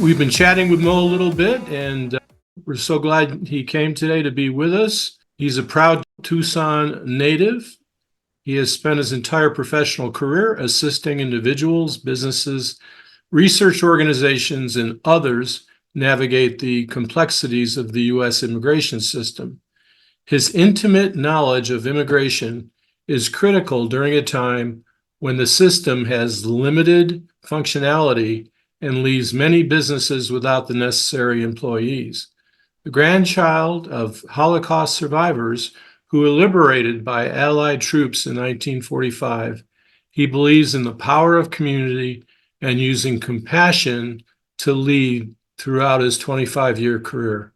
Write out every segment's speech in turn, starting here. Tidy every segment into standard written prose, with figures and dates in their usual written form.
We've been chatting with Mo a little bit, and we're so glad he came today to be with us. He's a proud Tucson native. He has spent his entire professional career assisting individuals, businesses, research organizations, and others navigate the complexities of the U.S. immigration system. His intimate knowledge of immigration is critical during a time when the system has limited functionality and leaves many businesses without the necessary employees. The grandchild of Holocaust survivors who were liberated by Allied troops in 1945, he believes in the power of community and using compassion to lead throughout his 25-year career.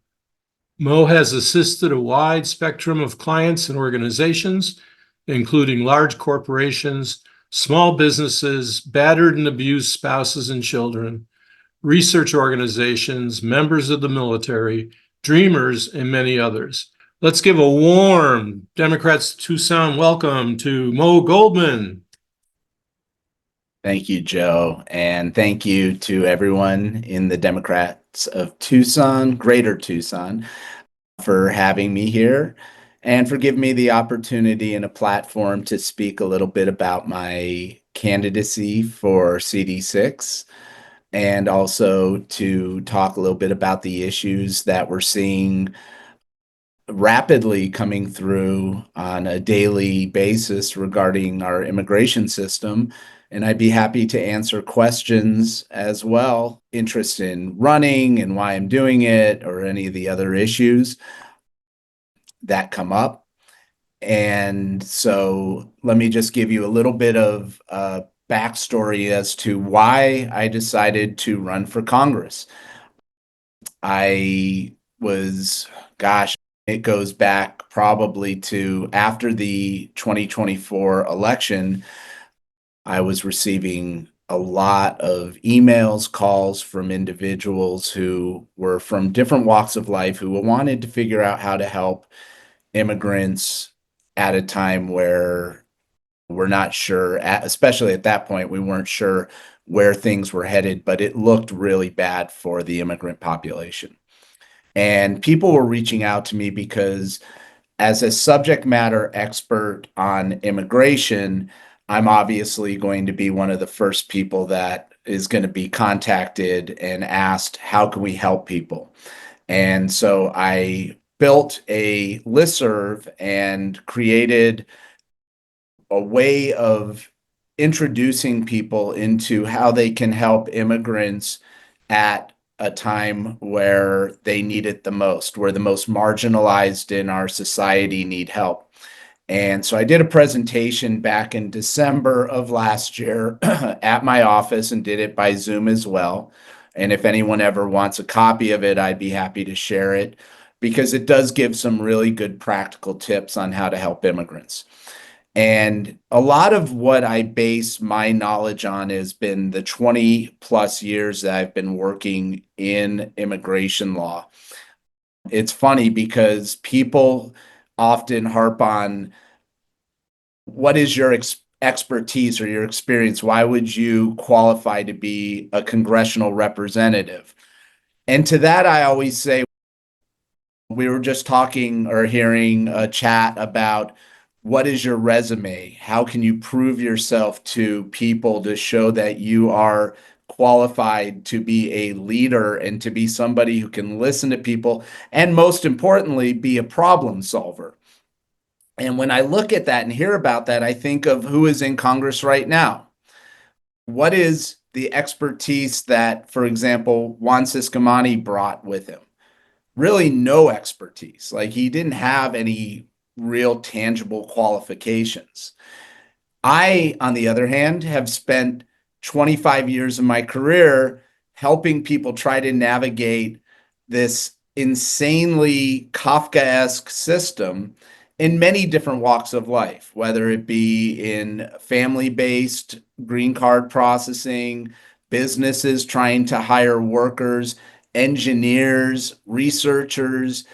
Mo has assisted a wide spectrum of clients and organizations, including large corporations, small businesses, battered and abused spouses and children, research organizations, members of the military, dreamers, and many others. Let's give a warm Democrats Tucson welcome to Mo Goldman. Thank you, Joe. And thank you to everyone in the Democrats of Tucson, Greater Tucson, for having me here and for giving me the opportunity and a platform to speak a little bit about my candidacy for CD6 and also to talk a little bit about the issues that we're seeing rapidly coming through on a daily basis regarding our immigration system. And I'd be happy to answer questions as well, interest in running and why I'm doing it, or any of the other issues that come up. And so let me just give you a little bit of backstory as to why I decided to run for Congress. I was, it goes back probably to after the 2024 election. I was receiving a lot of emails, calls from individuals who were from different walks of life who wanted to figure out how to help immigrants at a time where we're not sure, especially at that point, we weren't sure where things were headed, but it looked really bad for the immigrant population. And people were reaching out to me because, as a subject matter expert on immigration, I'm obviously going to be one of the first people that is going to be contacted and asked, how can we help people? And so I built a listserv and created a way of introducing people into how they can help immigrants at a time where they need it the most, where the most marginalized in our society need help. And so I did a presentation back in December of last year at my office and did it by Zoom as well. And if anyone ever wants a copy of it, I'd be happy to share it because it does give some really good practical tips on how to help immigrants. And a lot of what I base my knowledge on has been the 20 plus years that I've been working in immigration law. It's funny because people often harp on what is your expertise or your experience? Why would you qualify to be a congressional representative? And to that, I always say, we were just talking or hearing a chat about what is your resume? How can you prove yourself to people to show that you are qualified to be a leader and to be somebody who can listen to people and, most importantly, be a problem solver? And when I look at that and hear about that, I think of who is in Congress right now. What is the expertise that, for example, Juan Ciscomani brought with him? Really no expertise. Like, he didn't have any real tangible qualifications. I, on the other hand, have spent 25 years of my career helping people try to navigate this insanely Kafkaesque system in many different walks of life, whether it be in family-based green card processing, businesses trying to hire workers, engineers, researchers.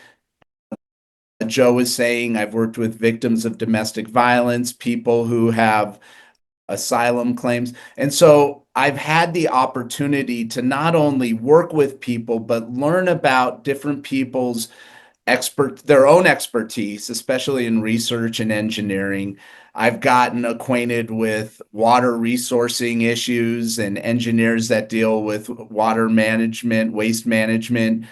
Joe was saying, I've worked with victims of domestic violence, people who have asylum claims. And so I've had the opportunity to not only work with people, but learn about different people's their own expertise, especially in research and engineering. I've gotten acquainted with water resourcing issues and engineers that deal with water management, waste management,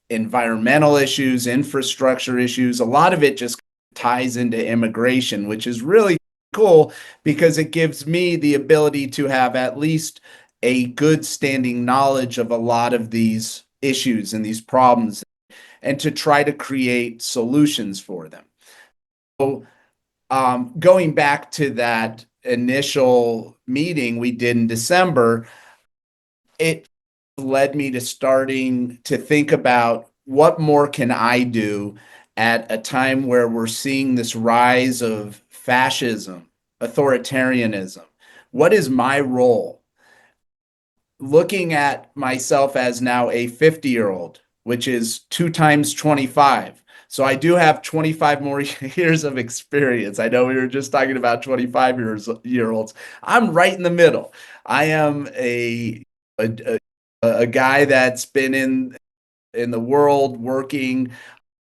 environmental issues, infrastructure issues. A lot of it just ties into immigration, which is really cool because it gives me the ability to have at least a good standing knowledge of a lot of these issues and these problems and to try to create solutions for them. So, going back to that initial meeting we did in December, it led me to starting to think about what more can I do at a time where we're seeing this rise of fascism, authoritarianism. What is my role? Looking at myself as now a 50-year-old, which is 2 times 25. So I do have 25 more years of experience. I know we were just talking about 25 year olds. I'm right in the middle. I am a, a guy that's been in the world working.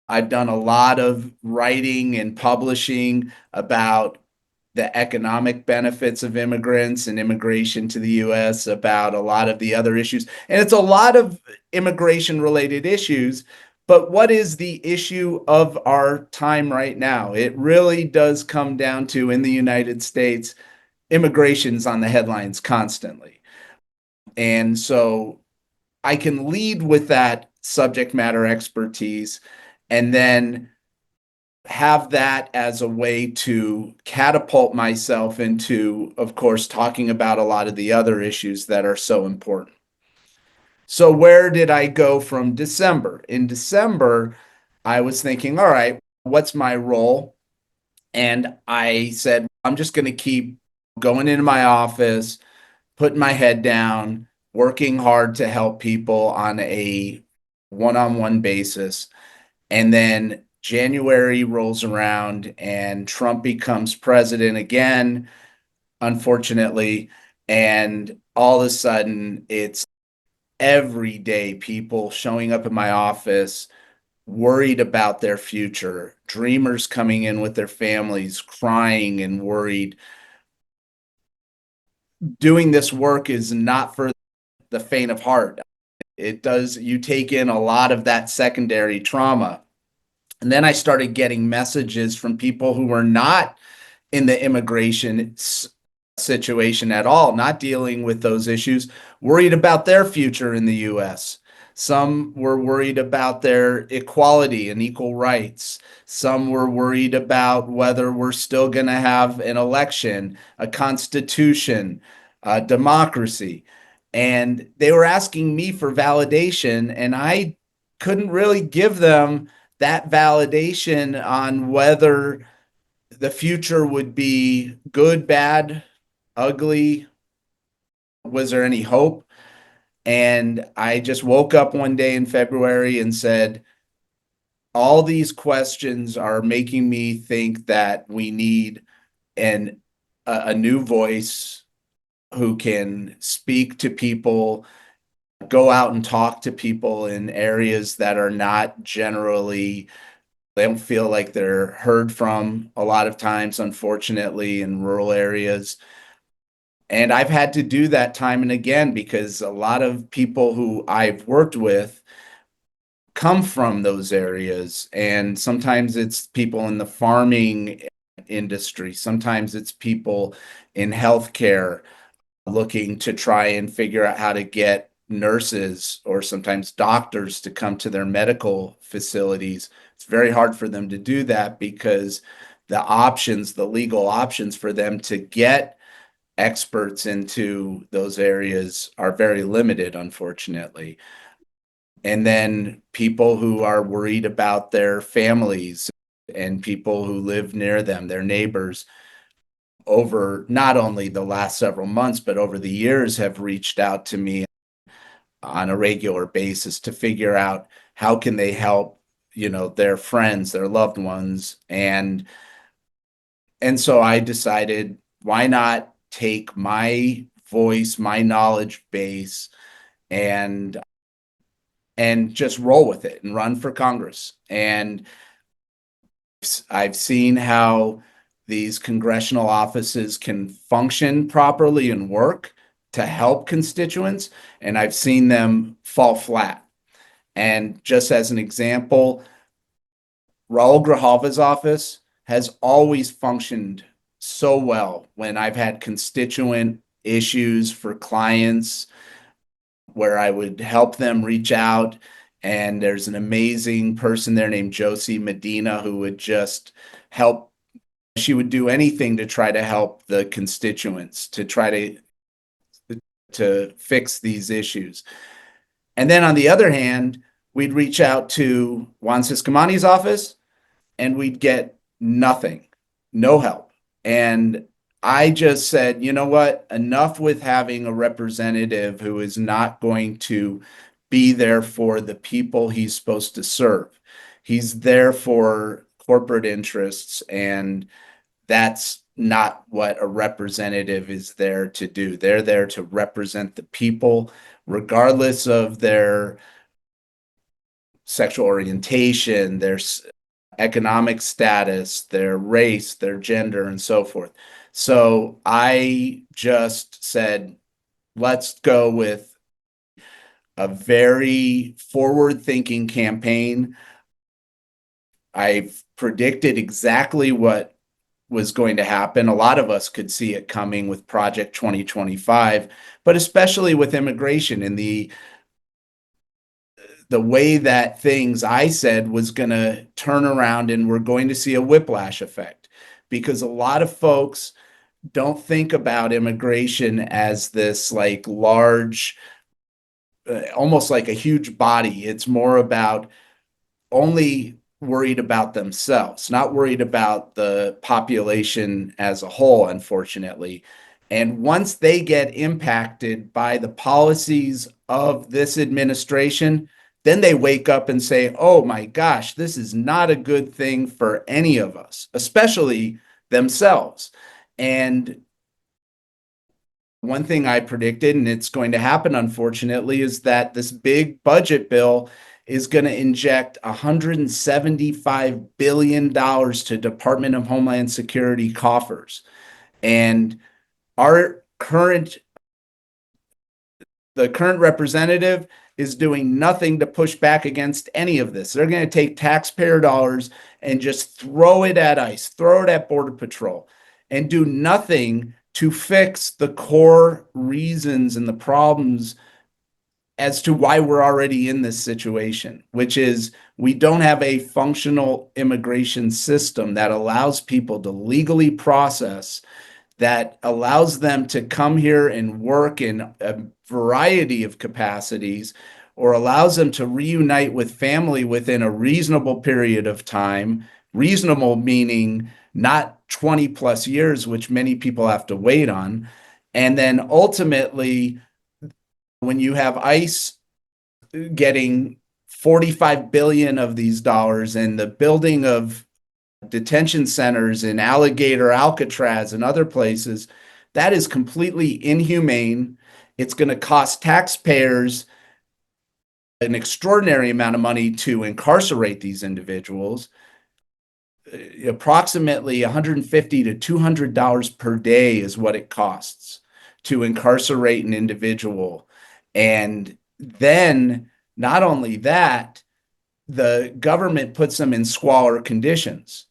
I've done a lot of writing and publishing about the economic benefits of immigrants and immigration to the US, about a lot of the other issues. And it's a lot of immigration related issues. But what is the issue of our time right now? It really does come down to, in the United States, immigration's on the headlines constantly. And so I can lead with that subject matter expertise and then have that as a way to catapult myself into, of course, talking about a lot of the other issues that are so important. So, where did I go from December? In December, I was thinking, all right, what's my role? And I said, I'm just going to keep going into my office, putting my head down, working hard to help people on a one on one basis. And then January rolls around and Trump becomes president again, unfortunately. And all of a sudden, it's every day people showing up in my office worried about their future, dreamers coming in with their families, crying and worried. Doing this work is not for the faint of heart. It does, you take in a lot of that secondary trauma. And then I started getting messages from people who were not in the immigration situation at all, not dealing with those issues, worried about their future in the US. Some were worried about their equality and equal rights. Some were worried about whether we're still going to have an election, a constitution, a democracy. And they were asking me for validation, and I couldn't really give them that validation on whether the future would be good, bad, ugly. Was there any hope? And I just woke up one day in February and said, all these questions are making me think that we need a new voice who can speak to people, go out and talk to people in areas that are not generally, they don't feel like they're heard from a lot of times, unfortunately, in rural areas. And I've had to do that time and again because a lot of people who I've worked with come from those areas. And sometimes it's people in the farming industry, sometimes it's people in healthcare looking to try and figure out how to get nurses or sometimes doctors to come to their medical facilities. It's very hard for them to do that because the options, the legal options for them to get experts into those areas are very limited, unfortunately. And then people who are worried about their families and people who live near them, their neighbors, over not only the last several months, but over the years have reached out to me on a regular basis to figure out how can they help, their friends, their loved ones. And so I decided why not take my voice, my knowledge base, and just roll with it and run for Congress. And I've seen how these congressional offices can function properly and work to help constituents, and I've seen them fall flat. And just as an example, Raul Grijalva's office has always functioned so well when I've had constituent issues for clients where I would help them reach out. And there's an amazing person there named Josie Medina who would just help. She would do anything to try to help the constituents, to try to fix these issues. And then on the other hand, we'd reach out to Juan Ciscomani's office and we'd get nothing, no help. And I just said, you know what? Enough with having a representative who is not going to be there for the people he's supposed to serve. He's there for corporate interests, and that's not what a representative is there to do. They're there to represent the people, regardless of their sexual orientation, their economic status, their race, their gender, and so forth. So I just said, let's go with a very forward-thinking campaign. I've predicted exactly what was going to happen. A lot of us could see it coming with Project 2025, but especially with immigration and the way that things I said was going to turn around, and we're going to see a whiplash effect, because a lot of folks don't think about immigration as this like large, almost like a huge body. It's more about only worried about themselves, not worried about the population as a whole, unfortunately. And once they get impacted by the policies of this administration, then they wake up and say, oh my gosh, this is not a good thing for any of us, especially themselves. And one thing I predicted, and it's going to happen, unfortunately, is that this big budget bill is going to inject $175 billion to Department of Homeland Security coffers. And our the current representative is doing nothing to push back against any of this. They're going to take taxpayer dollars and just throw it at ICE, throw it at Border Patrol, and do nothing to fix the core reasons and the problems as to why we're already in this situation, which is we don't have a functional immigration system that allows people to legally process, that allows them to come here and work in a variety of capacities, or allows them to reunite with family within a reasonable period of time. Reasonable meaning not 20 plus years, which many people have to wait on. And then ultimately, when you have ICE getting 45 billion of these dollars and the building of detention centers in Alligator, Alcatraz, and other places, that is completely inhumane. It's going to cost taxpayers an extraordinary amount of money to incarcerate these individuals. Approximately $150 to $200 per day is what it costs to incarcerate an individual. And then not only that, the government puts them in squalor conditions,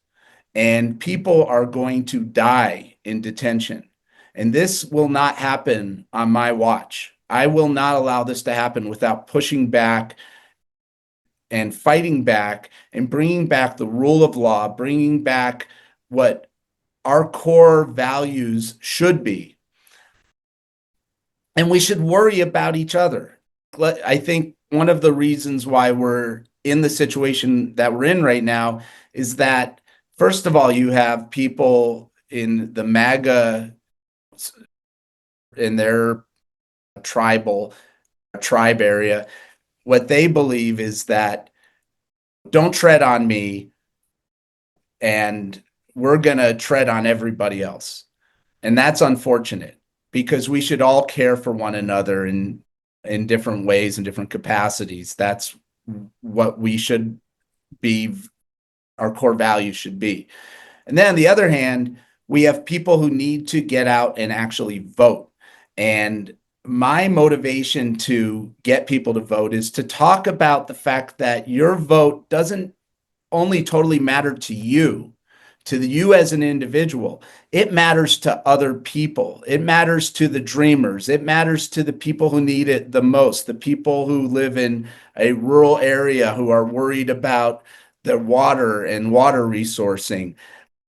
and people are going to die in detention. And this will not happen on my watch. I will not allow this to happen without pushing back and fighting back and bringing back the rule of law, bringing back what our core values should be. And we should worry about each other. I think one of the reasons why we're in the situation that we're in right now is that, first of all, you have people in the MAGA, in their tribe area. What they believe is that don't tread on me, and we're going to tread on everybody else. And that's unfortunate because we should all care for one another in different ways and different capacities. That's what we should be, our core values should be. And then on the other hand, we have people who need to get out and actually vote. And my motivation to get people to vote is to talk about the fact that your vote doesn't only totally matter to you as an individual. It matters to other people. It matters to the dreamers. It matters to the people who need it the most, the people who live in a rural area who are worried about the water and water resourcing.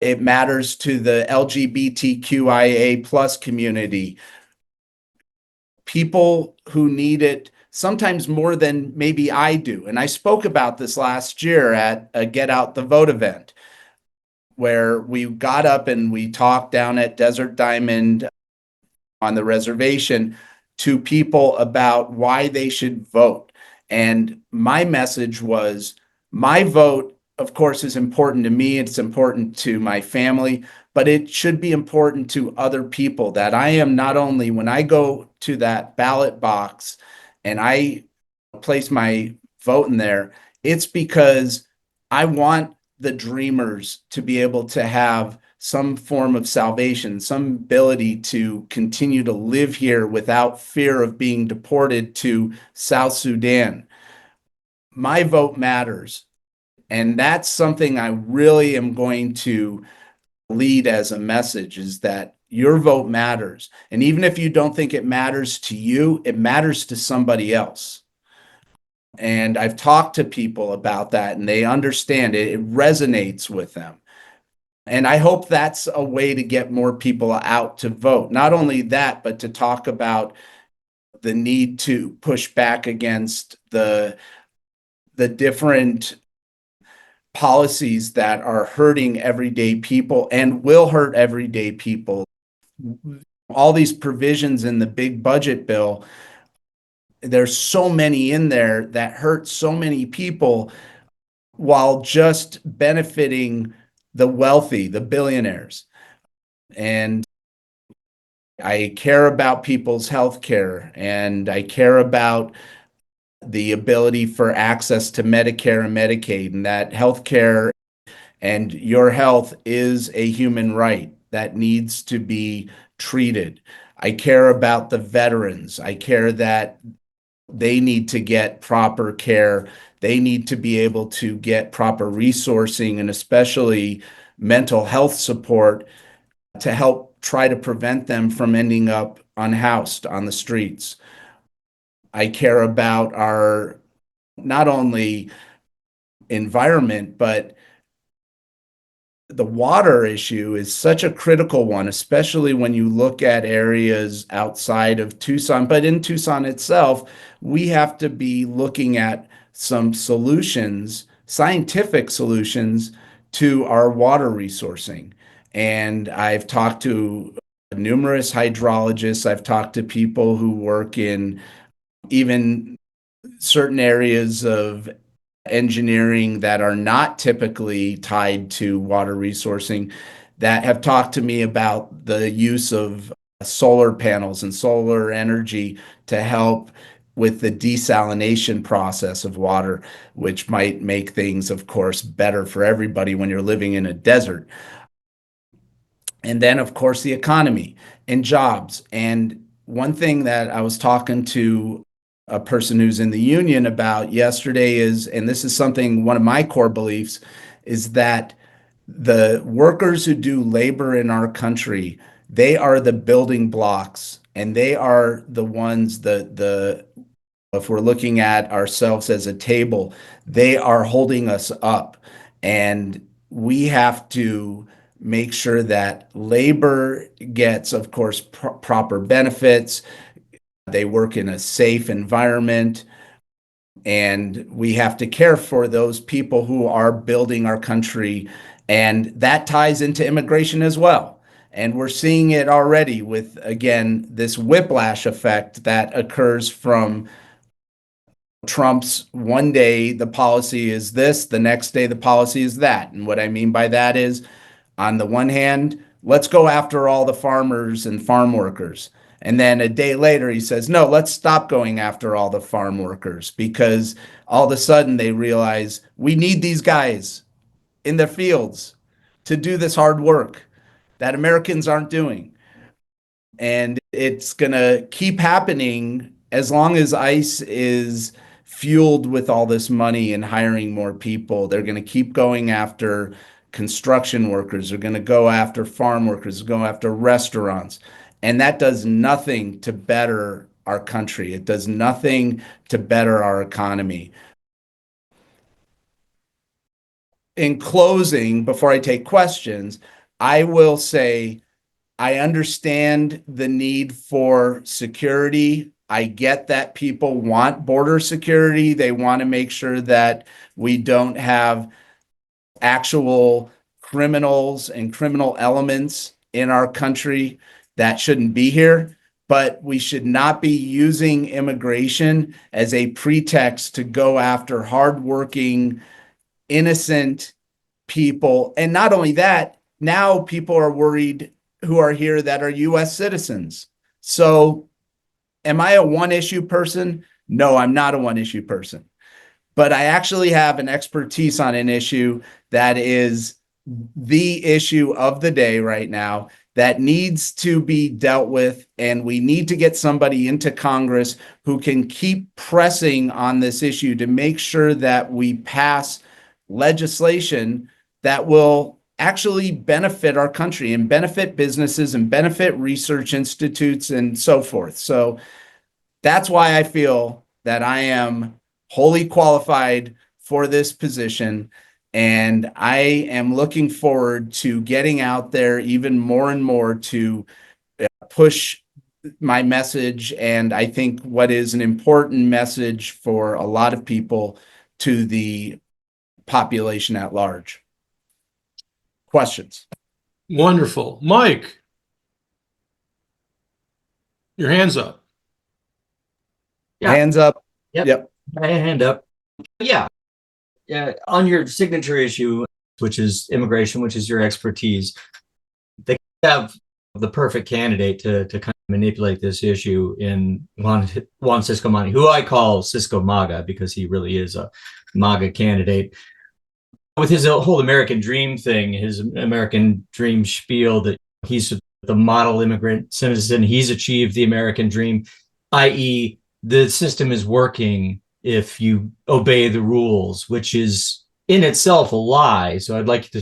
It matters to the LGBTQIA plus community, people who need it sometimes more than maybe I do. And I spoke about this last year at a Get Out the Vote event where we got up and we talked down at Desert Diamond on the reservation to people about why they should vote. And my message was my vote, of course, is important to me. It's important to my family, but it should be important to other people that I am not only when I go to that ballot box and I place my vote in there, it's because I want the dreamers to be able to have some form of salvation, some ability to continue to live here without fear of being deported to South Sudan. My vote matters. And that's something I really am going to lead as a message is that your vote matters. And even if you don't think it matters to you, it matters to somebody else. And I've talked to people about that and they understand it. It resonates with them. And I hope that's a way to get more people out to vote. Not only that, but to talk about the need to push back against the different policies that are hurting everyday people and will hurt everyday people. All these provisions in the big budget bill, there's so many in there that hurt so many people while just benefiting the wealthy, the billionaires. And I care about people's health care and I care about the ability for access to Medicare and Medicaid, and that health care and your health is a human right that needs to be treated. I care about the veterans. I care that they need to get proper care. They need to be able to get proper resourcing and especially mental health support to help try to prevent them from ending up unhoused on the streets. I care about our not only environment, but the water issue is such a critical one, especially when you look at areas outside of Tucson. But in Tucson itself, we have to be looking at some solutions, scientific solutions to our water resourcing. And I've talked to numerous hydrologists. I've talked to people who work in even certain areas of engineering that are not typically tied to water resourcing that have talked to me about the use of solar panels and solar energy to help with the desalination process of water, which might make things, of course, better for everybody when you're living in a desert. And then, of course, the economy and jobs. And one thing that I was talking to a person who's in the union about yesterday is, and this is something, one of my core beliefs, is that the workers who do labor in our country, they are the building blocks and they are the ones that if we're looking at ourselves as a table, they are holding us up. And we have to make sure that labor gets, of course, proper benefits. They work in a safe environment. And we have to care for those people who are building our country. And that ties into immigration as well. And we're seeing it already with, again, this whiplash effect that occurs from Trump's one day the policy is this, the next day the policy is that. And what I mean by that is, on the one hand, let's go after all the farmers and farm workers. And then a day later, he says, no, let's stop going after all the farm workers because all of a sudden they realize we need these guys in the fields to do this hard work that Americans aren't doing. And it's going to keep happening as long as ICE is fueled with all this money and hiring more people. They're going to keep going after construction workers. They're going to go after farm workers, go after restaurants. And that does nothing to better our country. It does nothing to better our economy. In closing, before I take questions, I will say I understand the need for security. I get that people want border security. They want to make sure that we don't have actual criminals and criminal elements in our country that shouldn't be here. But we should not be using immigration as a pretext to go after hardworking, innocent people. And not only that, now people are worried who are here that are US citizens. So am I a one issue person? No, I'm not a one issue person. But I actually have an expertise on an issue that is the issue of the day right now that needs to be dealt with. And we need to get somebody into Congress who can keep pressing on this issue to make sure that we pass legislation that will actually benefit our country and benefit businesses and benefit research institutes and so forth. So that's why I feel that I am wholly qualified for this position. And I am looking forward to getting out there even more and more to push my message. And I think what is an important message for a lot of people to the population at large. Questions? Wonderful. Mike, your hand's up. Yeah. Hands up. Yep. My hand up. Yeah. On your signature issue, which is immigration, which is your expertise, they have the perfect candidate to kind of manipulate this issue in Juan Cisco Mani, who I call Cisco MAGA because he really is a MAGA candidate. With his whole American dream thing, his American dream spiel that he's the model immigrant citizen, he's achieved the American dream, i.e., the system is working if you obey the rules, which is in itself a lie. So I'd like to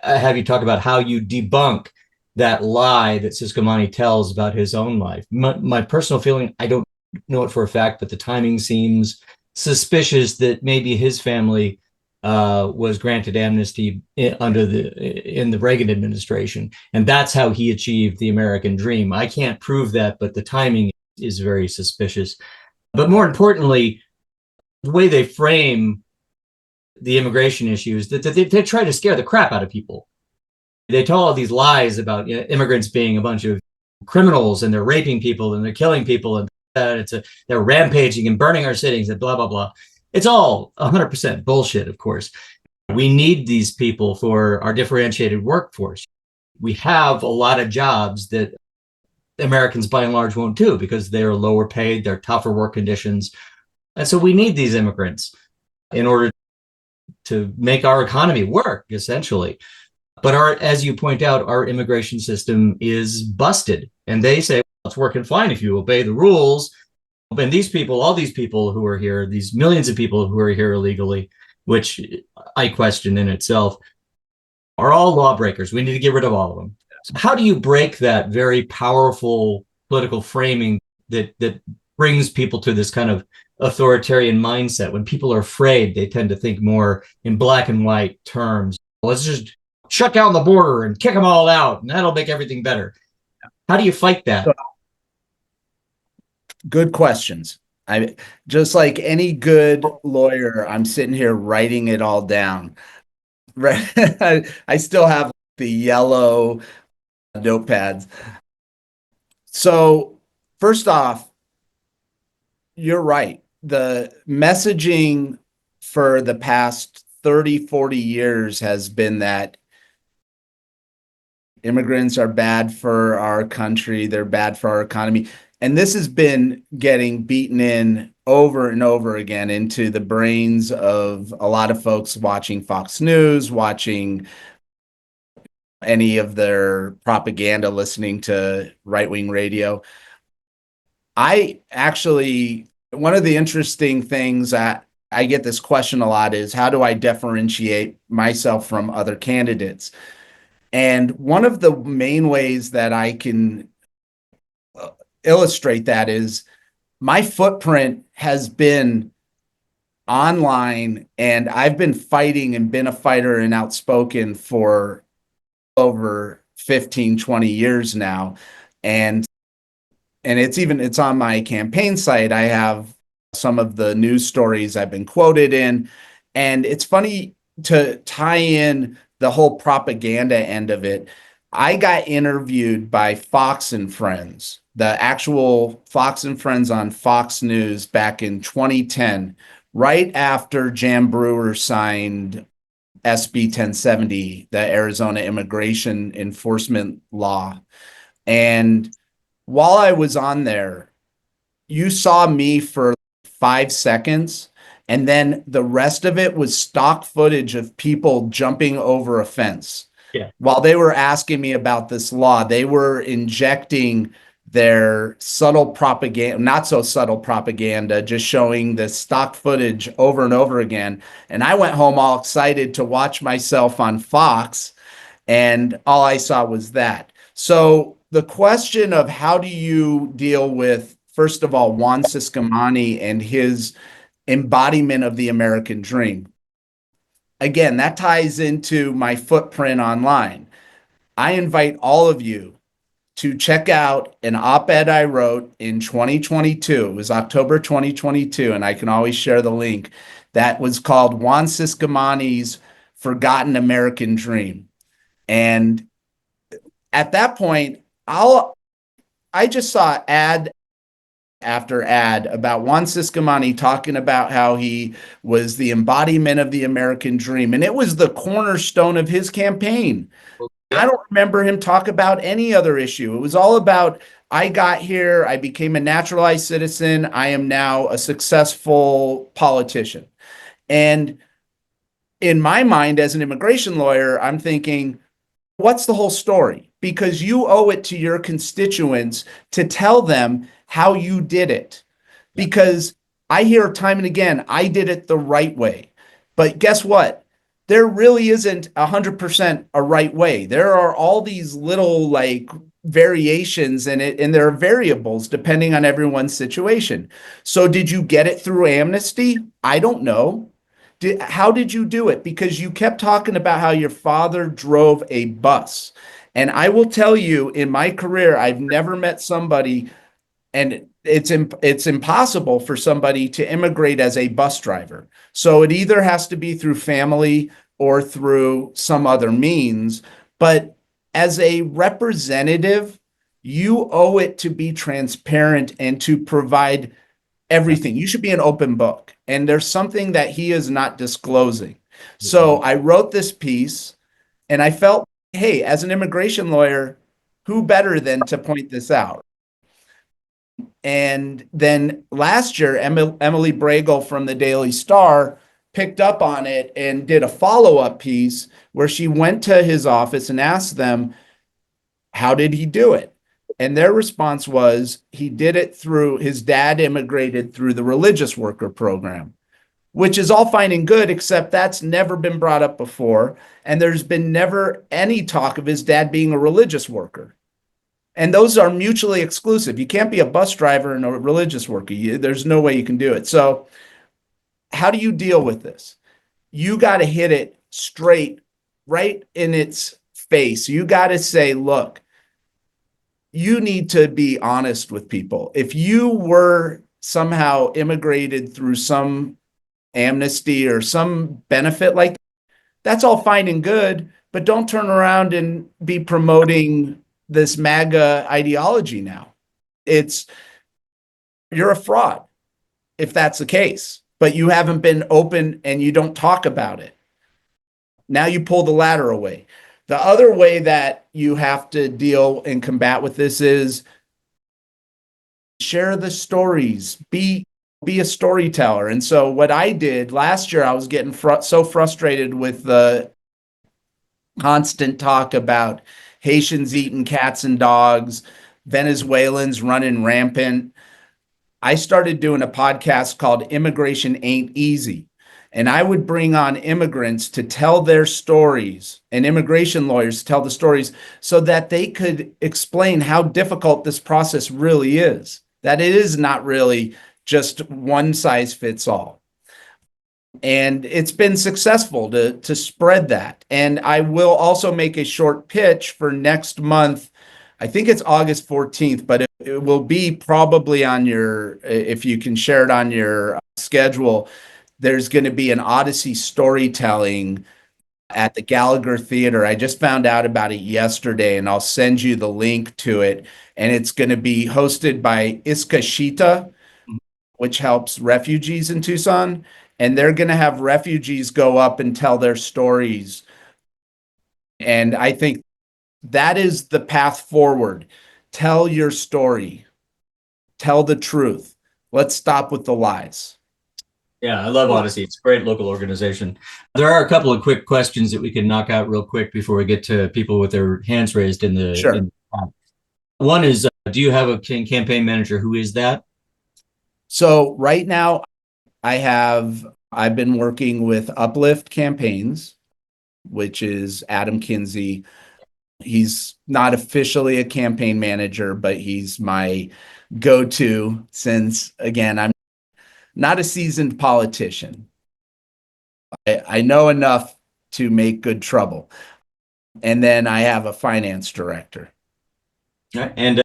have you talk about how you debunk that lie that Cisco Mani tells about his own life. My personal feeling, I don't know it for a fact, but the timing seems suspicious that maybe his family was granted amnesty in the Reagan administration, and that's how he achieved the American dream. I can't prove that, but the timing is very suspicious. But more importantly, the way they frame the immigration issue is that they try to scare the crap out of people. They tell all these lies about immigrants being a bunch of criminals and they're raping people and they're killing people and they're rampaging and burning our cities and blah, blah, blah. It's all 100% bullshit, of course. We need these people for our differentiated workforce. We have a lot of jobs that Americans by and large won't do because they're lower paid, they're tougher work conditions. And so we need these immigrants in order to make our economy work, essentially. But as you point out, our immigration system is busted. And they say, well, it's working fine if you obey the rules. And these people, all these people who are here, these millions of people who are here illegally, which I question in itself, are all lawbreakers. We need to get rid of all of them. So how do you break that very powerful political framing that brings people to this kind of authoritarian mindset? When people are afraid, they tend to think more in black and white terms. Let's just shut down the border and kick them all out, and that'll make everything better. How do you fight that? Good questions. I just like any good lawyer, I'm sitting here writing it all down. I still have the yellow notepads. So first off, you're right. The messaging for the past 30, 40 years has been that immigrants are bad for our country, they're bad for our economy. And this has been getting beaten in over and over again into the brains of a lot of folks watching Fox News, watching any of their propaganda, listening to right-wing radio. I actually, one of the interesting things that I get this question a lot is, how do I differentiate myself from other candidates? And one of the main ways that I can illustrate that is my footprint has been online, and I've been fighting and been a fighter and outspoken for over 15, 20 years now. And it's on my campaign site. I have some of the news stories I've been quoted in. And it's funny to tie in the whole propaganda end of it. I got interviewed by Fox and Friends, the actual Fox and Friends on Fox News back in 2010, right after Jan Brewer signed SB 1070, the Arizona immigration enforcement law. And while I was on there, you saw me for 5 seconds, and then the rest of it was stock footage of people jumping over a fence. Yeah. While they were asking me about this law, they were injecting their subtle propaganda, not so subtle propaganda, just showing the stock footage over and over again. And I went home all excited to watch myself on Fox, and all I saw was that. So the question of how do you deal with, first of all, Juan Ciscomani and his embodiment of the American dream? Again, that ties into my footprint online. I invite all of you to check out an op-ed I wrote in 2022. It was October 2022, and I can always share the link. That was called Juan Ciscomani's Forgotten American Dream. And at that point, I just saw ad after ad about Juan Ciscomani talking about how he was the embodiment of the American dream. And it was the cornerstone of his campaign. I don't remember him talk about any other issue. It was all about, I got here, I became a naturalized citizen, I am now a successful politician. And in my mind, as an immigration lawyer, I'm thinking, what's the whole story? Because you owe it to your constituents to tell them how you did it. Because I hear time and again, I did it the right way. But guess what? There really isn't 100% a right way. There are all these little like variations in it, and there are variables depending on everyone's situation. So did you get it through amnesty? I don't know. How did you do it? Because you kept talking about how your father drove a bus. And I will tell you, in my career, I've never met somebody, and it's impossible for somebody to immigrate as a bus driver. So it either has to be through family or through some other means. But as a representative, you owe it to be transparent and to provide everything. You should be an open book. And there's something that he is not disclosing. So I wrote this piece, and I felt, hey, as an immigration lawyer, who better than to point this out? And then last year, Emily Bregel from the Daily Star picked up on it and did a follow-up piece where she went to his office and asked them, how did he do it? And their response was, he did it through, his dad immigrated through the religious worker program, which is all fine and good, except that's never been brought up before. And there's been never any talk of his dad being a religious worker. And those are mutually exclusive. You can't be a bus driver and a religious worker. There's no way you can do it. So how do you deal with this? You got to hit it straight, right in its face. You got to say, look, you need to be honest with people. If you were somehow immigrated through some amnesty or some benefit like that, that's all fine and good, but don't turn around and be promoting this MAGA ideology now. You're a fraud if that's the case, but you haven't been open and you don't talk about it. Now you pull the ladder away. The other way that you have to deal and combat with this is share the stories, be a storyteller. And so what I did last year, I was getting so frustrated with the constant talk about Haitians eating cats and dogs, Venezuelans running rampant. I started doing a podcast called Immigration Ain't Easy. And I would bring on immigrants to tell their stories and immigration lawyers tell the stories so that they could explain how difficult this process really is, that it is not really just one size fits all. And it's been successful to spread that. And I will also make a short pitch for next month. I think it's August 14th, but it will be probably on your, if you can share it on your schedule, there's going to be an Odyssey storytelling at the Gallagher Theater. I just found out about it yesterday, and I'll send you the link to it. And it's going to be hosted by Iskashita, which helps refugees in Tucson. And they're going to have refugees go up and tell their stories. And I think that is the path forward. Tell your story. Tell the truth. Let's stop with the lies. Yeah, I love Odyssey. It's a great local organization. There are a couple of quick questions that we can knock out real quick before we get to people with their hands raised in the. Sure. One is, do you have a campaign manager? Who is that? So right now, I've been working with Uplift Campaigns, which is Adam Kinsey. He's not officially a campaign manager, but he's my go-to since, again, I'm not a seasoned politician. I know enough to make good trouble. And then I have a finance director. And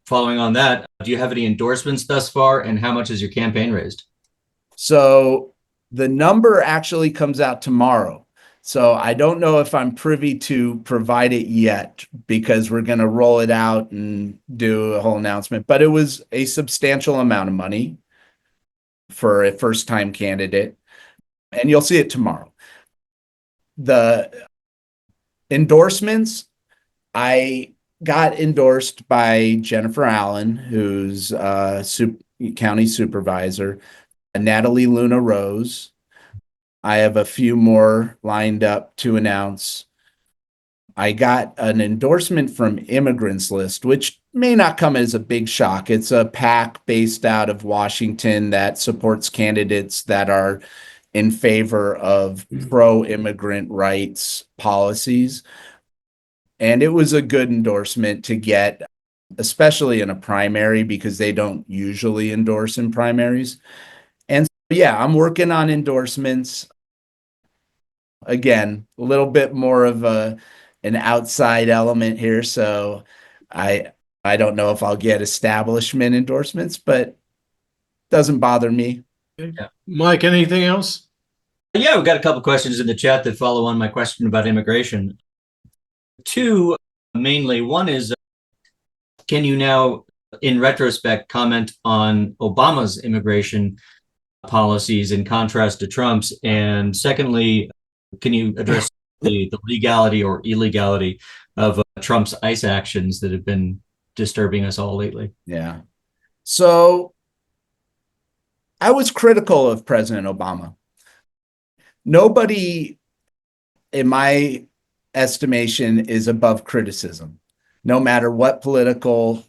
following on that, do you have any endorsements thus far, and how much has your campaign raised? So the number actually comes out tomorrow. So I don't know if I'm privy to provide it yet because we're going to roll it out and do a whole announcement. But it was a substantial amount of money for a first-time candidate, and you'll see it tomorrow. The endorsements, I got endorsed by Jennifer Allen, who's county supervisor, Natalie Luna Rose. I have a few more lined up to announce. I got an endorsement from Immigrants List, which may not come as a big shock. It's a PAC based out of Washington that supports candidates that are in favor of pro-immigrant rights policies. And it was a good endorsement to get, especially in a primary, because they don't usually endorse in primaries. And so, yeah, I'm working on endorsements. Again, a little bit more of an outside element here. So I don't know if I'll get establishment endorsements, but doesn't bother me. Yeah. Mike, anything else? Yeah, we've got a couple questions in the chat that follow on my question about immigration. Two, mainly. One is, can you now, in retrospect, comment on Obama's immigration policies in contrast to Trump's? And secondly, can you address the legality or illegality of Trump's ICE actions that have been disturbing us all lately? Yeah. So I was critical of President Obama. Nobody, in my estimation, is above criticism, no matter what political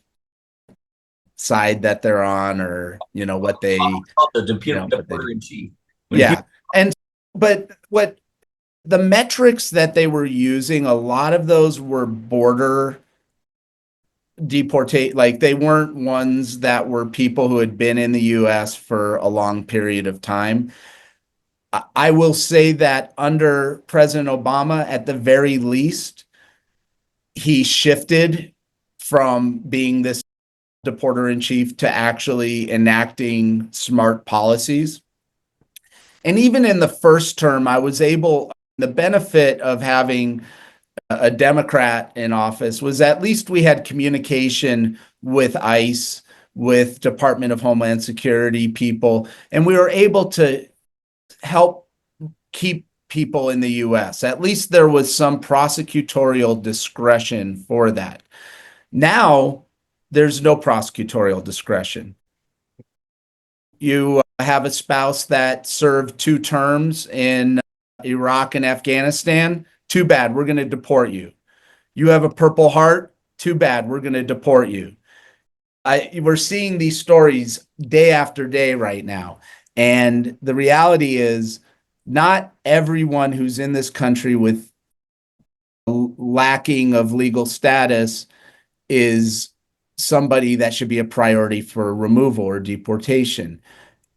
side that they're on, or what they the deputy in chief. Yeah. But what the metrics that they were using, a lot of those were border deportate, like they weren't ones that were people who had been in the US for a long period of time. I will say that under President Obama, at the very least, he shifted from being this deporter in chief to actually enacting smart policies. And even in the first term, I was able, the benefit of having a Democrat in office was at least we had communication with ICE, with Department of Homeland Security people, and we were able to help keep people in the US. At least there was some prosecutorial discretion for that. Now, there's no prosecutorial discretion. You have a spouse that served 2 terms in Iraq and Afghanistan. Too bad, we're going to deport you. You have a Purple Heart. Too bad, we're going to deport you. We're seeing these stories day after day right now. And the reality is, not everyone who's in this country with lacking of legal status is somebody that should be a priority for removal or deportation.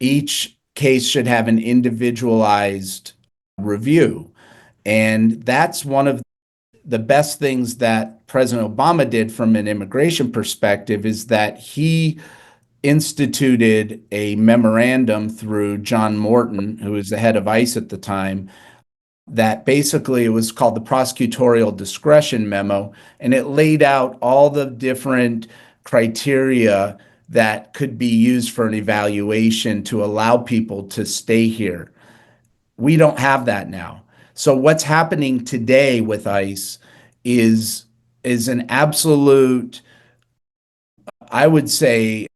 Each case should have an individualized review. And that's one of the best things that President Obama did from an immigration perspective, is that he instituted a memorandum through John Morton, who was the head of ICE at the time, that basically it was called the prosecutorial discretion memo, and it laid out all the different criteria that could be used for an evaluation to allow people to stay here. We don't have that now. So what's happening today with ICE is an absolute, I would say,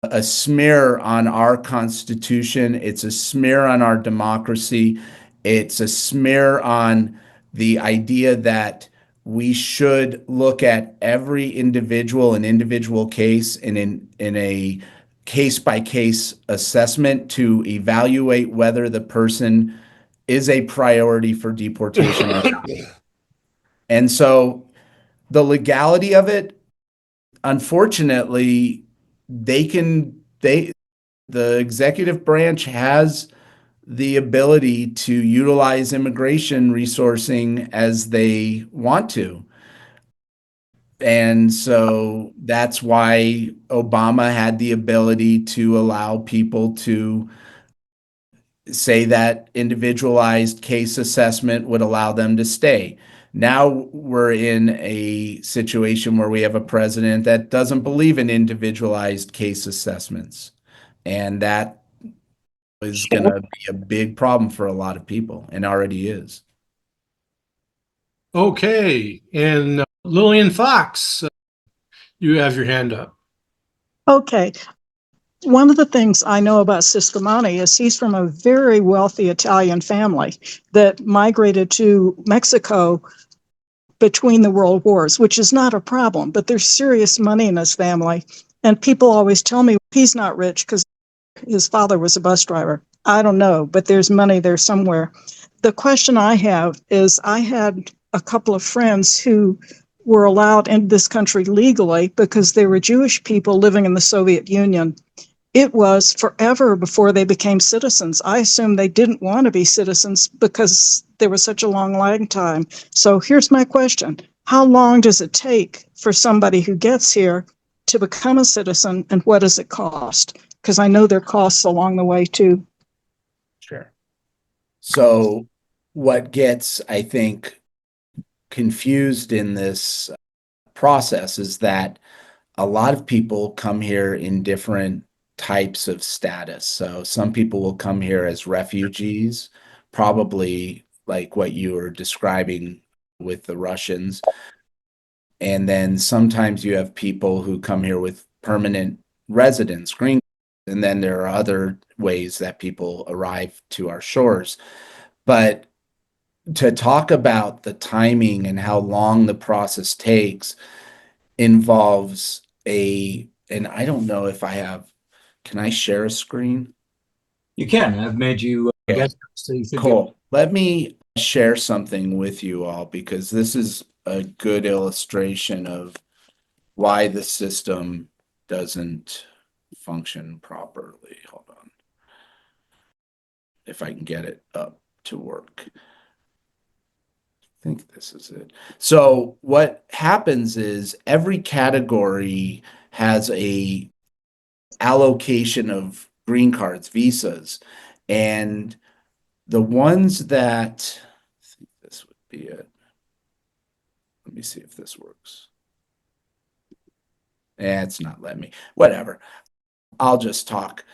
a smear on our Constitution. It's a smear on our democracy. It's a smear on the idea that we should look at every individual case in a case-by-case assessment to evaluate whether the person is a priority for deportation or not. And so the legality of it, unfortunately, the executive branch has the ability to utilize immigration resourcing as they want to. And so that's why Obama had the ability to allow people to say that individualized case assessment would allow them to stay. Now we're in a situation where we have a president that doesn't believe in individualized case assessments. And that is going to be a big problem for a lot of people, and already is. Okay. And Lillian Fox, you have your hand up. Okay. One of the things I know about Siscomani is he's from a very wealthy Italian family that migrated to Mexico between the world wars, which is not a problem, but there's serious money in his family. And people always tell me he's not rich because his father was a bus driver. I don't know, but there's money there somewhere. The question I have is, I had a couple of friends who were allowed into this country legally because they were Jewish people living in the Soviet Union. It was forever before they became citizens. I assume they didn't want to be citizens because there was such a long lag time. So here's my question. How long does it take for somebody who gets here to become a citizen, and what does it cost? Because I know there are costs along the way too. Sure. So what gets, I think, confused in this process is that a lot of people come here in different types of status. So some people will come here as refugees, probably like what you were describing with the Russians. And then sometimes you have people who come here with permanent residence, green. And then there are other ways that people arrive to our shores. But to talk about the timing and how long the process takes involves and I don't know if I have, can I share a screen? You can. I've made you Okay. guest, so you should Cool. Let me share something with you all, because this is a good illustration of why the system doesn't function properly. Hold on. If I can get it up to work. I think this is it. So what happens is every category has a allocation of green cards, visas, and the ones that, I think this would be it. Let me see if this works. It's not letting me. Whatever. I'll just talk.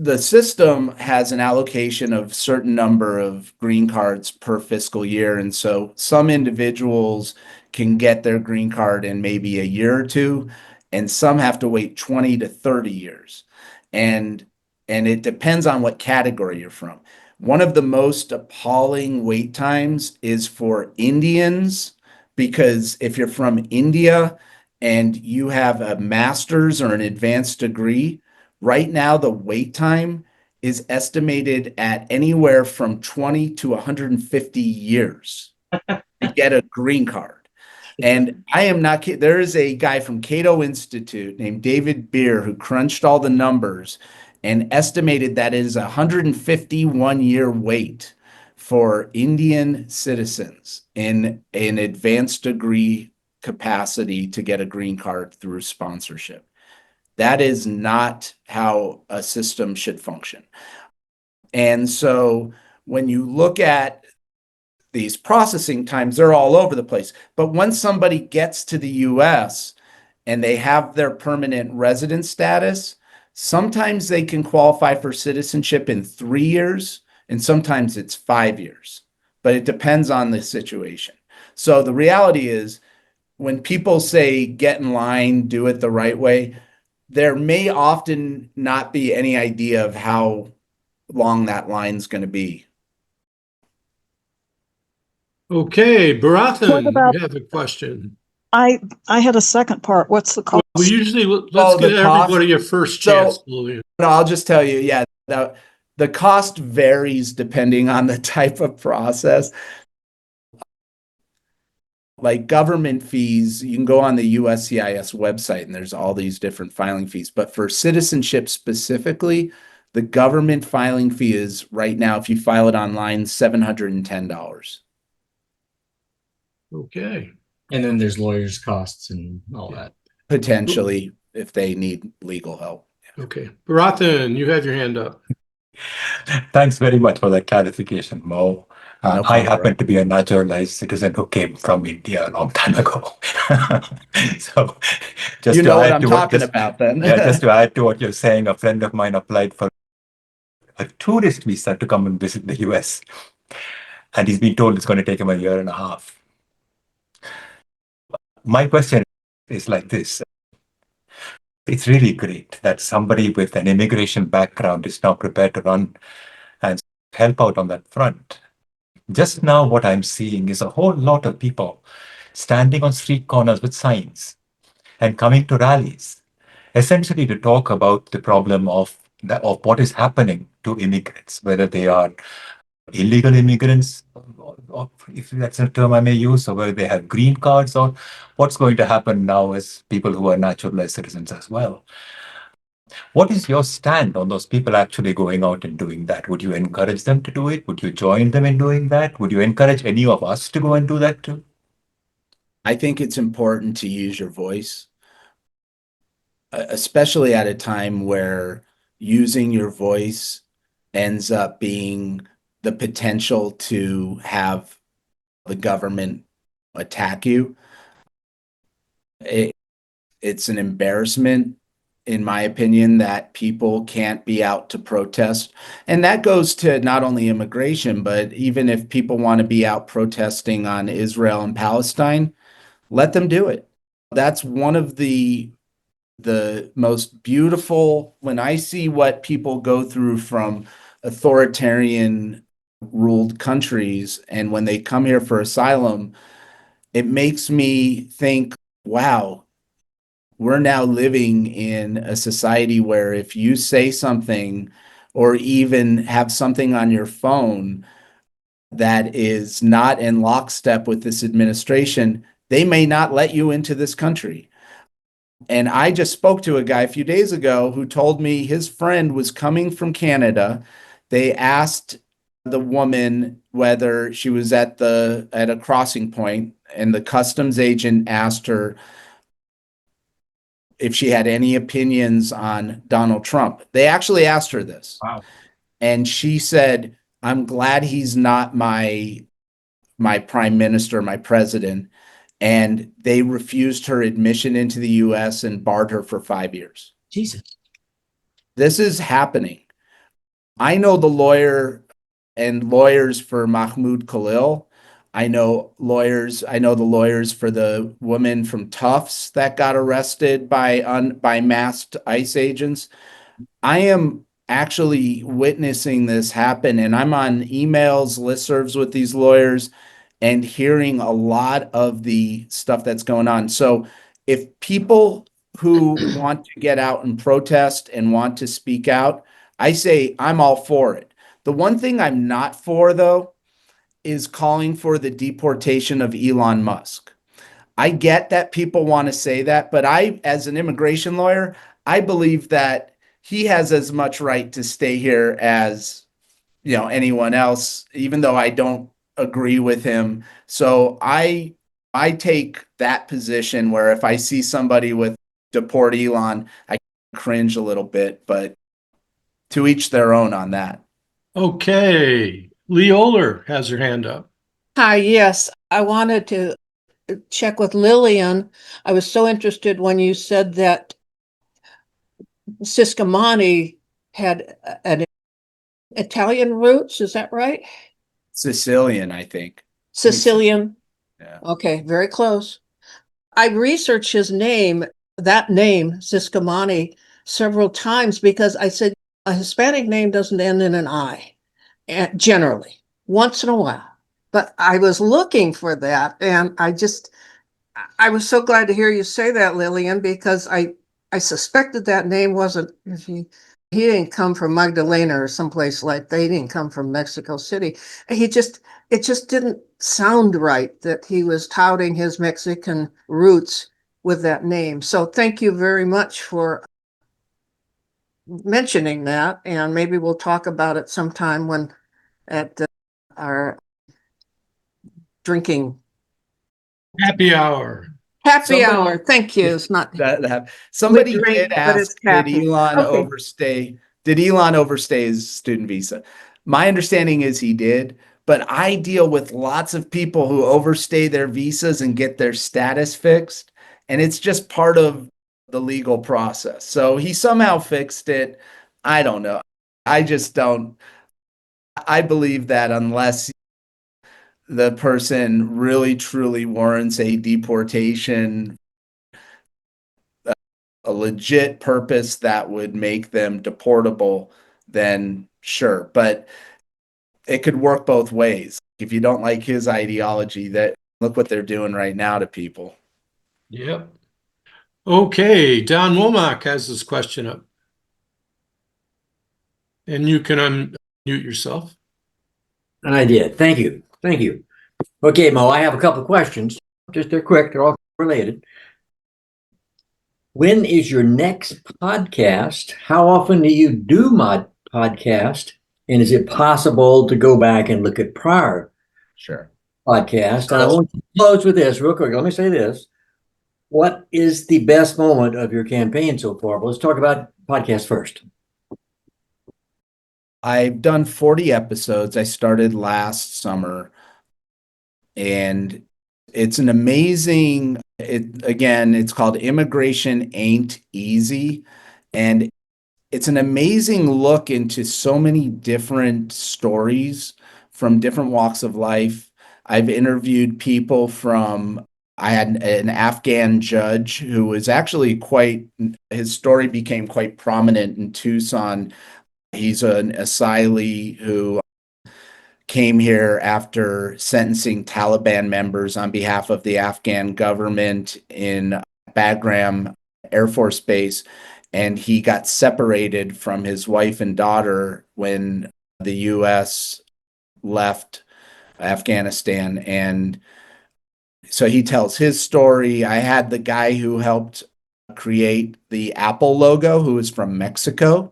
the system has an allocation of certain number of green cards per fiscal year. And so some individuals can get their green card in maybe a year or two, and some have to wait 20 to 30 years. And it depends on what category you're from. One of the most appalling wait times is for Indians, because if you're from India and you have a master's or an advanced degree, right now the wait time is estimated at anywhere from 20 to 150 years to get a green card. And I am not kidding. There is a guy from Cato Institute named David Beer who crunched all the numbers and estimated that it is a 151-year wait for Indian citizens in an advanced degree capacity to get a green card through sponsorship. That is not how a system should function. And so when you look at these processing times, they're all over the place. But once somebody gets to the US and they have their permanent resident status, sometimes they can qualify for citizenship in 3 years, and sometimes it's 5 years. But it depends on the situation. So the reality is, when people say get in line, do it the right way, there may often not be any idea of how long that line's going to be. Okay, What Barathan, about, you have a question. I had a second part. What's the cost? We usually, let's Oh, the give cost? everybody a first So- chance, Lillian. No, I'll just tell you, yeah, the cost varies depending on the type of process. Like government fees, you can go on the USCIS website and there's all these different filing fees. But for citizenship specifically, the government filing fee is right now, if you file it online, $710. Okay. And then there's lawyers' costs and all that. Potentially, if they need legal help. Okay. Barathan, you have your hand up. Thanks very much for that clarification, Mo. No I problem, happen to be a naturalized citizen who came from India a long time ago. So, just You to know what add I'm to talking just, about then. yeah, just to add to what you're saying, a friend of mine applied for a tourist visa to come and visit the US, and he's been told it's going to take him a year and a half. My question is like this. It's really great that somebody with an immigration background is now prepared to run and help out on that front. Just now, what I'm seeing is a whole lot of people standing on street corners with signs and coming to rallies, essentially to talk about the problem of what is happening to immigrants, whether they are illegal immigrants, or if that's a term I may use, or whether they have green cards, or what's going to happen now as people who are naturalized citizens as well. What is your stand on those people actually going out and doing that? Would you encourage them to do it? Would you join them in doing that? Would you encourage any of us to go and do that too? I think it's important to use your voice, especially at a time where using your voice ends up being the potential to have the government attack you. It's an embarrassment, in my opinion, that people can't be out to protest. And that goes to not only immigration, but even if people want to be out protesting on Israel and Palestine, let them do it. That's one of the most beautiful, when I see what people go through from authoritarian ruled countries, and when they come here for asylum, it makes me think, wow, we're now living in a society where if you say something or even have something on your phone that is not in lockstep with this administration, they may not let you into this country. And I just spoke to a guy a few days ago who told me his friend was coming from Canada. They asked the woman whether she was at a crossing point, and the customs agent asked her if she had any opinions on Donald Trump. They actually asked her this. Wow. And she said, "I'm glad he's not my prime minister, my president." And they refused her admission into the US and barred her for 5 years. Jesus. This is happening. I know the lawyer and lawyers for Mahmoud Khalil. I know the lawyers for the woman from Tufts that got arrested by masked ICE agents. I am actually witnessing this happen, and I'm on emails, listservs with these lawyers and hearing a lot of the stuff that's going on. So if people who want to get out and protest and want to speak out, I say I'm all for it. The one thing I'm not for, though, is calling for the deportation of Elon Musk. I get that people want to say that, but I, as an immigration lawyer, I believe that he has as much right to stay here as, anyone else, even though I don't agree with him. So I take that position where if I see somebody with deport Elon, I cringe a little bit, but to each their own on that. Okay. Lee Oler has her hand up. Hi, yes, I wanted to check with Lillian. I was so interested when you said that Siscomani had an Italian roots, is that right? Sicilian, I think. Sicilian? Yeah. Okay, very close. I researched his name, that name, Siscomani, several times because I said a Hispanic name doesn't end in an I, generally, once in a while. But I was looking for that, and I was so glad to hear you say that, Lillian, because I suspected that name wasn't, he didn't come from Magdalena or someplace like that. He didn't come from Mexico City. It just didn't sound right that he was touting his Mexican roots with that name. So thank you very much for mentioning that. And maybe we'll talk about it sometime when at our drinking Happy hour. happy Somebody- hour. Thank you. It's not Somebody We drink, did but it's ask, did happy. Elon Okay. overstay? Did Elon overstay his student visa? My understanding is he did, but I deal with lots of people who overstay their visas and get their status fixed, and it's just part of the legal process. So he somehow fixed it. I don't know. I just don't. I believe that unless the person really truly warrants a deportation, a legit purpose that would make them deportable, then sure. But it could work both ways. If you don't like his ideology, that look what they're doing right now to people. Yep. Okay. Don Womack has this question up. And you can unmute yourself. And I did. Thank you. Thank you. Okay, Mo, I have a couple of questions. Just they're quick. They're all related. When is your next podcast? How often do you do my podcast? And is it possible to go back and look at prior Sure. podcasts? And I want to close with this real quick. Let me say this. What is the best moment of your campaign so far? Well, let's talk about podcast first. I've done 40 episodes. I started last summer, and it's an amazing, it's called Immigration Ain't Easy. And it's an amazing look into so many different stories from different walks of life. I've interviewed people I had an Afghan judge who was actually his story became quite prominent in Tucson. He's an asylee who came here after sentencing Taliban members on behalf of the Afghan government in Bagram Air Force Base. And he got separated from his wife and daughter when the U.S. left Afghanistan. And so he tells his story. I had the guy who helped create the Apple logo, who is from Mexico,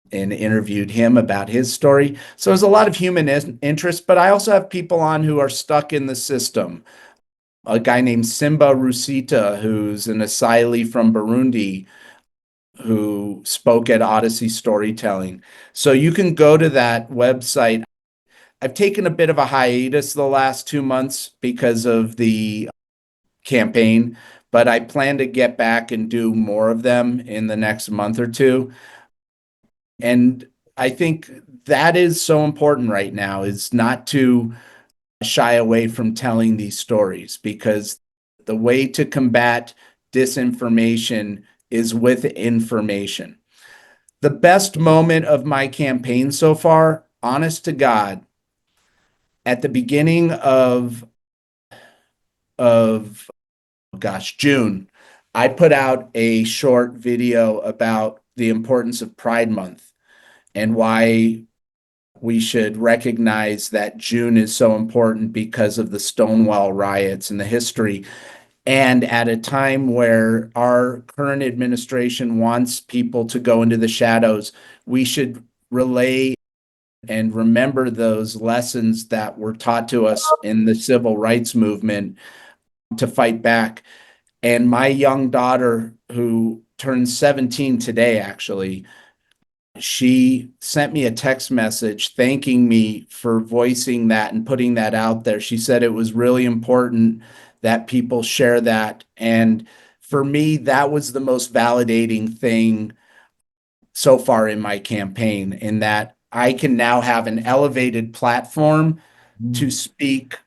and interviewed him about his story. So there's a lot of human interest, but I also have people on who are stuck in the system. A guy named Simba Rusita, who's an asylee from Burundi, who spoke at Odyssey Storytelling. So you can go to that website. I've taken a bit of a hiatus the last 2 months because of the campaign, but I plan to get back and do more of them in the next month or two. And I think that is so important right now, is not to shy away from telling these stories, because the way to combat disinformation is with information. The best moment of my campaign so far, honest to God, at the beginning of June, I put out a short video about the importance of Pride Month and why we should recognize that June is so important because of the Stonewall riots and the history. And at a time where our current administration wants people to go into the shadows, we should relay and remember those lessons that were taught to us in the civil rights movement to fight back. And my young daughter, who turns 17 today, actually, she sent me a text message thanking me for voicing that and putting that out there. She said it was really important that people share that. And for me, that was the most validating thing so far in my campaign, in that I can now have an elevated platform to speak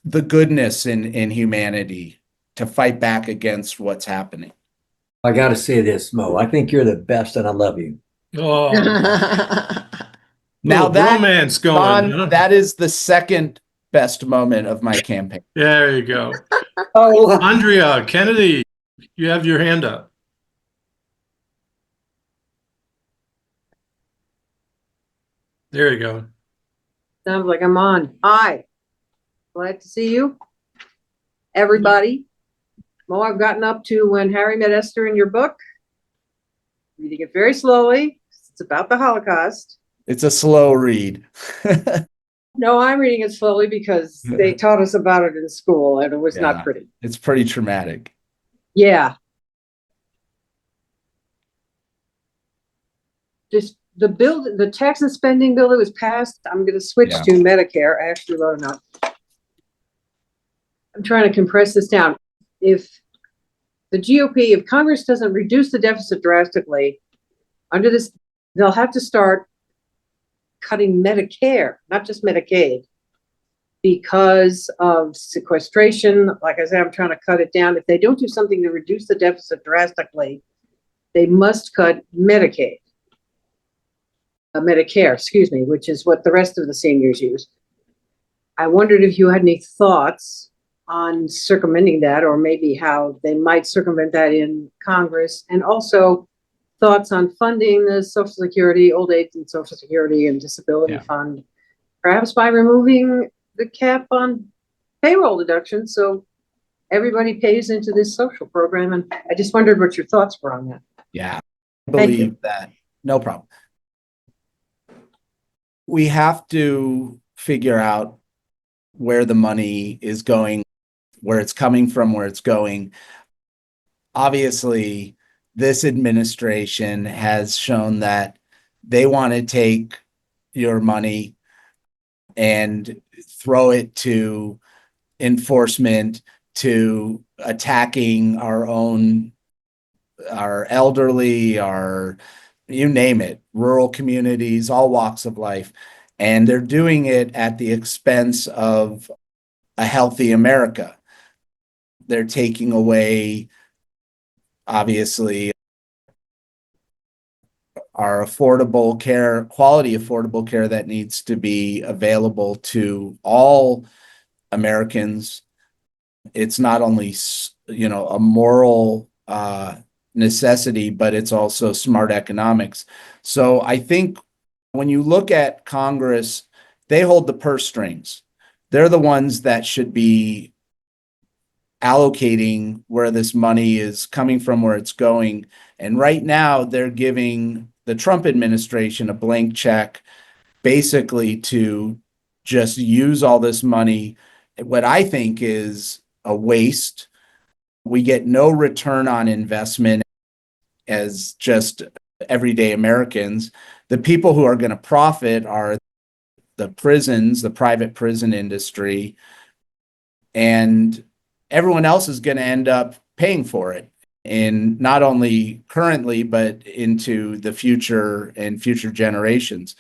the goodness in humanity, to fight back against what's happening. I got to say this, Mo. I think you're the best, and I love you. Oh, Now little romance going. Don, Huh? that is the second best moment of my campaign. There you go. Oh, Andrea Kennedy, you have your hand up. There you go. Sounds like I'm on. Hi, glad to see you, everybody. Mo, I've gotten up to when Harry met Esther in your book. Reading it very slowly. It's about the Holocaust. It's a slow read. No, I'm reading it slowly because they taught us about it in school and it was not pretty. It's pretty traumatic. Yeah. Just the tax and spending bill that was passed, I'm going to switch to Medicare. I actually wrote it up. I'm trying to compress this down. If the GOP, if Congress doesn't reduce the deficit drastically, under this, they'll have to start cutting Medicare, not just Medicaid, because of sequestration. Like I said, I'm trying to cut it down. If they don't do something to reduce the deficit drastically, they must cut Medicaid. Medicare, excuse me, which is what the rest of the seniors use. I wondered if you had any thoughts on circumventing that, or maybe how they might circumvent that in Congress, and also thoughts on funding the Social Security, old age and Social Security and disability fund, perhaps by removing the cap on payroll deductions so everybody pays into this social program. And I just wondered what your thoughts were on that. Yeah, I believe that. No problem. We have to figure out where the money is going, where it's coming from, where it's going. Obviously, this administration has shown that they want to take your money and throw it to enforcement, to attacking our elderly, you name it, rural communities, all walks of life. And they're doing it at the expense of a healthy America. They're taking away, obviously, our affordable care, quality affordable care that needs to be available to all Americans. It's not only, a moral necessity, but it's also smart economics. So I think when you look at Congress, they hold the purse strings. They're the ones that should be allocating where this money is coming from, where it's going. And right now they're giving the Trump administration a blank check, basically to just use all this money, what I think is a waste. We get no return on investment as just everyday Americans. The people who are going to profit are the prisons, the private prison industry, and everyone else is going to end up paying for it. in not only currently, but into the future and future generations.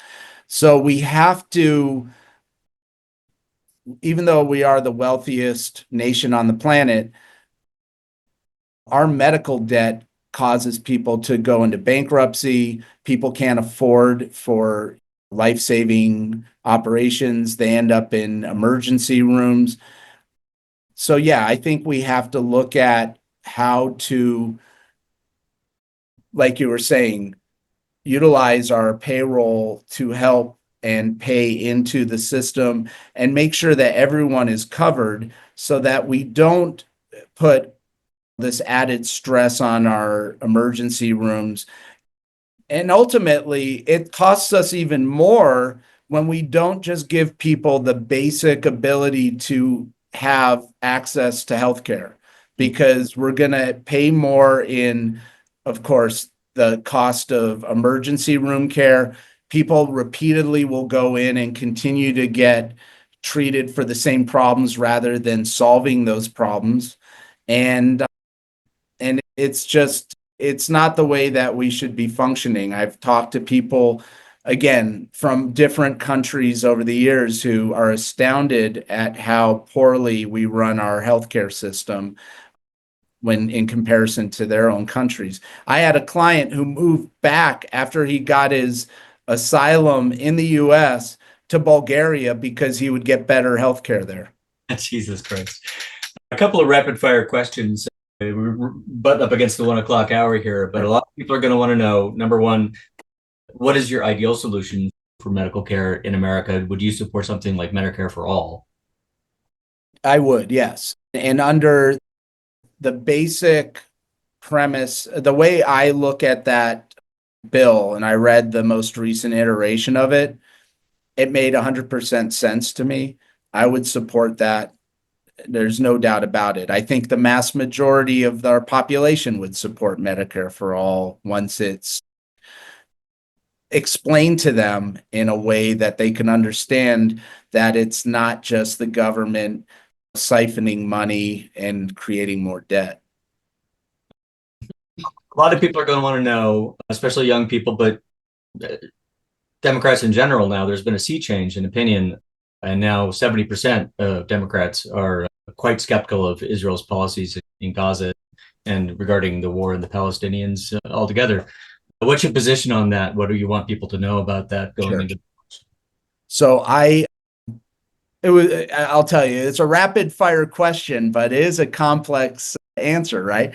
So we have to, even though we are the wealthiest nation on the planet, our medical debt causes people to go into bankruptcy. People can't afford for life-saving operations. They end up in emergency rooms. So yeah, I think we have to look at how to, like you were saying, utilize our payroll to help and pay into the system and make sure that everyone is covered so that we don't put this added stress on our emergency rooms. And ultimately, it costs us even more when we don't just give people the basic ability to have access to healthcare, because we're going to pay more in, of course, the cost of emergency room care. People repeatedly will go in and continue to get treated for the same problems rather than solving those problems. And it's not the way that we should be functioning. I've talked to people, again, from different countries over the years who are astounded at how poorly we run our healthcare system when in comparison to their own countries. I had a client who moved back after he got his asylum in the US to Bulgaria because he would get better healthcare there. Jesus Christ. A couple of rapid fire questions. We're butting up against the 1 o'clock hour here, but a lot of people are going to want to know, number one, what is your ideal solution for medical care in America? Would you support something like Medicare for all? I would, yes. And under the basic premise, the way I look at that bill, and I read the most recent iteration of it, it made 100% sense to me. I would support that. There's no doubt about it. I think the mass majority of our population would support Medicare for all once it's explained to them in a way that they can understand that it's not just the government siphoning money and creating more debt. A lot of people are going to want to know, especially young people, but Democrats in general now, there's been a sea change in opinion, and now 70% of Democrats are quite skeptical of Israel's policies in Gaza and regarding the war and the Palestinians altogether. What's your position on that? What do you want people to know about that going into? So I'll tell you, it's a rapid fire question, but it is a complex answer, right?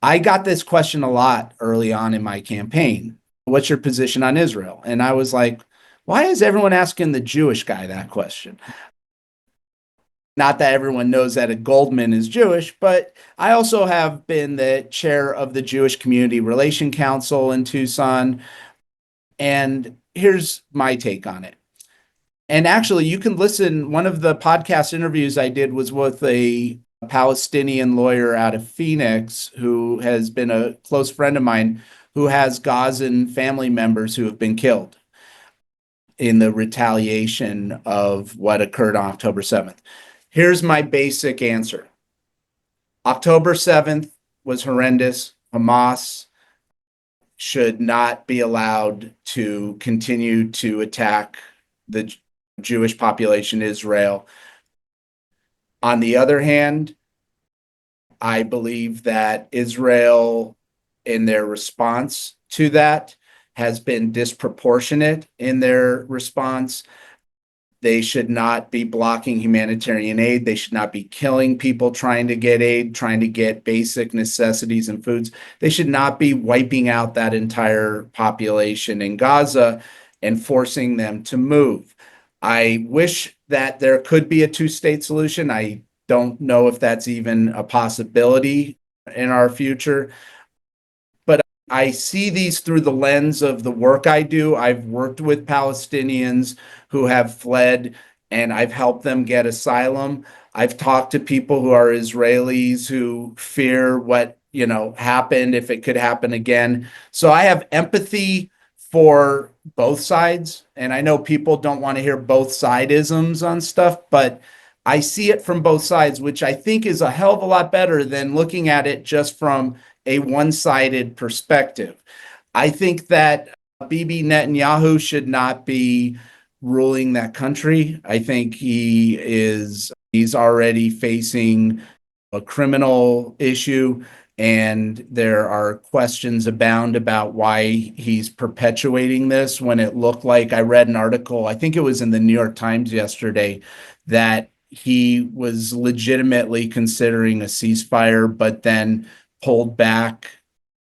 I got this question a lot early on in my campaign. What's your position on Israel? And I was like, why is everyone asking the Jewish guy that question? Not that everyone knows that a Goldman is Jewish, but I also have been the chair of the Jewish Community Relation Council in Tucson. And here's my take on it. And actually, you can listen. One of the podcast interviews I did was with a Palestinian lawyer out of Phoenix who has been a close friend of mine who has Gazan family members who have been killed in the retaliation of what occurred on October 7th. Here's my basic answer. October 7th was horrendous. Hamas should not be allowed to continue to attack the Jewish population in Israel. On the other hand, I believe that Israel, in their response to that, has been disproportionate in their response. They should not be blocking humanitarian aid. They should not be killing people trying to get aid, trying to get basic necessities and foods. They should not be wiping out that entire population in Gaza and forcing them to move. I wish that there could be a two-state solution. I don't know if that's even a possibility in our future. But I see these through the lens of the work I do. I've worked with Palestinians who have fled, and I've helped them get asylum. I've talked to people who are Israelis who fear what, happened if it could happen again. So I have empathy for both sides. And I know people don't want to hear both side-isms on stuff, but I see it from both sides, which I think is a hell of a lot better than looking at it just from a one-sided perspective. I think that Bibi Netanyahu should not be ruling that country. I think he's already facing a criminal issue, and there are questions abound about why he's perpetuating this when it looked like, I read an article, I think it was in the New York Times yesterday, that he was legitimately considering a ceasefire, but then pulled back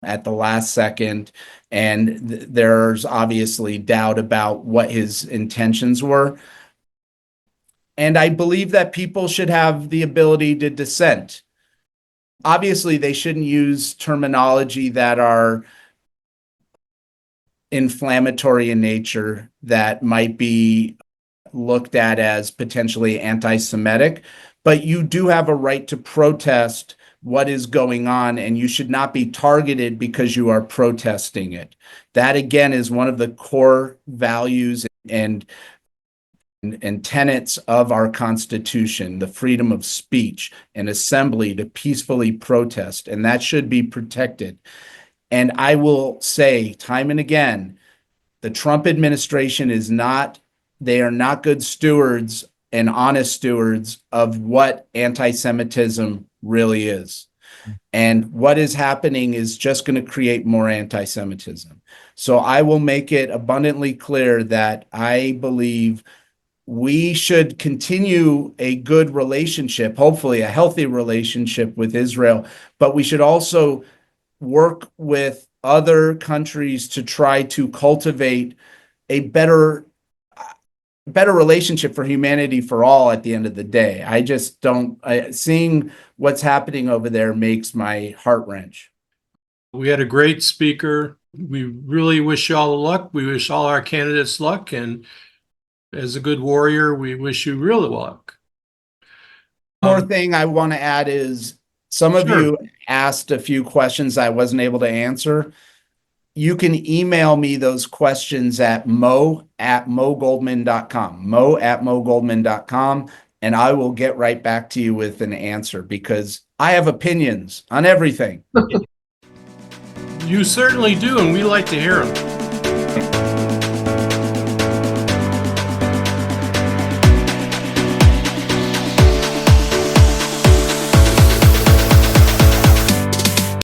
at the last second. And there's obviously doubt about what his intentions were. And I believe that people should have the ability to dissent. Obviously, they shouldn't use terminology that are inflammatory in nature, that might be looked at as potentially anti-Semitic, but you do have a right to protest what is going on, and you should not be targeted because you are protesting it. That, again, is one of the core values and tenets of our Constitution, the freedom of speech and assembly to peacefully protest, and that should be protected. And I will say time and again, the Trump administration they are not good stewards and honest stewards of what anti-Semitism really is. And what is happening is just going to create more anti-Semitism. So I will make it abundantly clear that I believe we should continue a good relationship, hopefully a healthy relationship with Israel, but we should also work with other countries to try to cultivate a better relationship for humanity for all at the end of the day. I just don't, seeing what's happening over there makes my heart wrench. We had a great speaker. We really wish you all the luck. We wish all our candidates luck. And as a good warrior, we wish you real luck. More thing I want to add is some of Sure. you asked a few questions I wasn't able to answer. You can email me those questions at mo@mogoldman.com, mo@mogoldman.com, and I will get right back to you with an answer because I have opinions on everything. You certainly do, and we like to hear them.